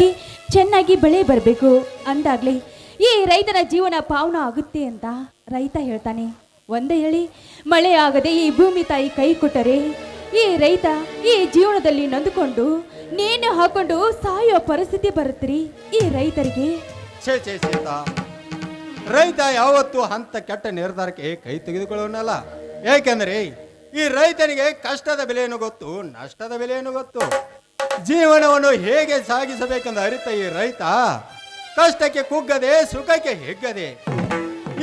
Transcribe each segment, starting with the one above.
ಸರಿಯಾಗಿ ಚೆನ್ನಾಗಿ ಬೆಳೆ ಬರಬೇಕು ಅಂದಾಗ್ಲೇ ಈ ರೈತನ ಜೀವನ ಪಾವನ ಆಗುತ್ತೆ ಅಂತ ರೈತ ಹೇಳ್ತಾನೆ. ಒಂದೇ ಹೇಳಿ ಮಳೆ ಆಗದೆ ಈ ಭೂಮಿ ತಾಯಿ ಕೈ ಕೊಟ್ಟರೆ ಈ ರೈತ ಈ ಜೀವನದಲ್ಲಿ ನೊಂದುಕೊಂಡು ನೇಣು ಹಾಕೊಂಡು ಸಾಯೋ ಪರಿಸ್ಥಿತಿ ಬರುತ್ತೀರಿ ಈ ರೈತರಿಗೆ. ರೈತ ಯಾವತ್ತೂ ಅಂತ ಕೆಟ್ಟ ನಿರ್ಧಾರಕ್ಕೆ ಕೈ ತೆಗೆದುಕೊಳ್ಳೋನಲ್ಲ. ಏಕೆಂದರೆ ಈ ರೈತನಿಗೆ ಕಷ್ಟದ ಬೆಲೆಯನ್ನು ಗೊತ್ತು, ನಷ್ಟದ ಬೆಲೆಯನ್ನು ಗೊತ್ತು. ಜೀವನವನ್ನು ಹೇಗೆ ಸಾಗಿಸಬೇಕೆಂದು ಅರಿತ ಈ ರೈತ ಕಷ್ಟಕ್ಕೆ ಕುಗ್ಗದೆ ಸುಖಕ್ಕೆ ಹಿಗ್ಗದೆ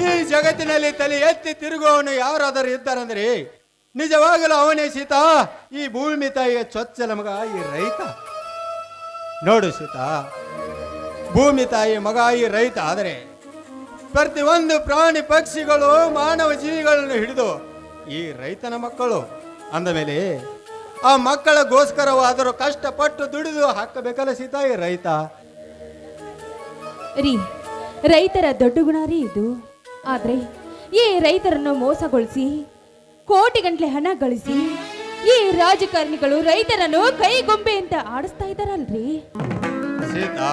ಈ ಜಗತ್ತಿನಲ್ಲಿ ತಲೆ ಎತ್ತಿ ತಿರುಗುವವನು ಯಾರಾದರೂ ಇದ್ದಾರಂದ್ರೆ ನಿಜವಾಗಲೂ ಅವನೇ ಸೀತಾ, ಈ ಭೂಮಿ ತಾಯಿಯ ಚೊಚ್ಚಲ ಮಗ ಈ ರೈತ. ನೋಡು ಸೀತಾ, ಭೂಮಿ ತಾಯಿ ಮಗ ಈ ರೈತ ಆದರೆ ಪ್ರತಿಯೊಂದು ಪ್ರಾಣಿ ಪಕ್ಷಿಗಳು ಮಾನವ ಜೀವಿಗಳನ್ನು ಹಿಡಿದು ಈ ರೈತನ ಮಕ್ಕಳು ಅಂದ ಮೇಲೆ ಆ ಮಕ್ಕಳಗೋಸ್ಕರವಾದರೂ ಕಷ್ಟಪಟ್ಟು ದುಡಿದು ಹಾಕಬೇಕಲ್ಲ ಸೀತಾ ಈ ರೈತ. ರೈತರ ದೊಡ್ಡ ಗುಣ ರೀ ಇದು. ಆದ್ರೆ ಈ ರೈತರನ್ನು ಮೋಸಗೊಳಿಸಿ ಕೋಟಿಗಂಟ್ಲೆ ಹಣ ಗಳಿಸಿ ಈ ರಾಜಕಾರಣಿಗಳು ರೈತರನ್ನು ಕೈಗೊಂಬೆ ಅಂತ ಆಡಿಸ್ತಾ ಇದ್ದಾರಲ್ರಿ ಸೀತಾ.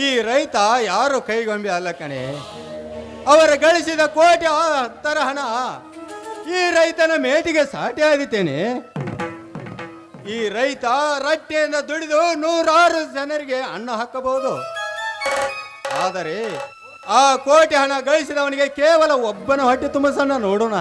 ಈ ರೈತ ಯಾರು ಕೈಗೊಂಬೆ ಅಲ್ಲ ಕಣೆ. ಅವರ ಗಳಿಸಿದ ಕೋಟಿ ತರ ಹಣ ಈ ರೈತನ ಮೇಟಿಗೆ ಸಾಟಿ ಆದಿತ್ತೇನೆ. ಈ ರೈತ ರಟ್ಟೆಯಿಂದ ದುಡಿದು 100 ಜನರಿಗೆ ಅನ್ನ ಹಾಕಬಹುದು. ಆದರೆ ಆ ಕೋಟಿ ಹಣ ಗಳಿಸಿದವನಿಗೆ ಕೇವಲ ಒಬ್ಬನ ಹೊಟ್ಟೆ ತುಂಬಿಸನ್ನ ನೋಡೋಣ.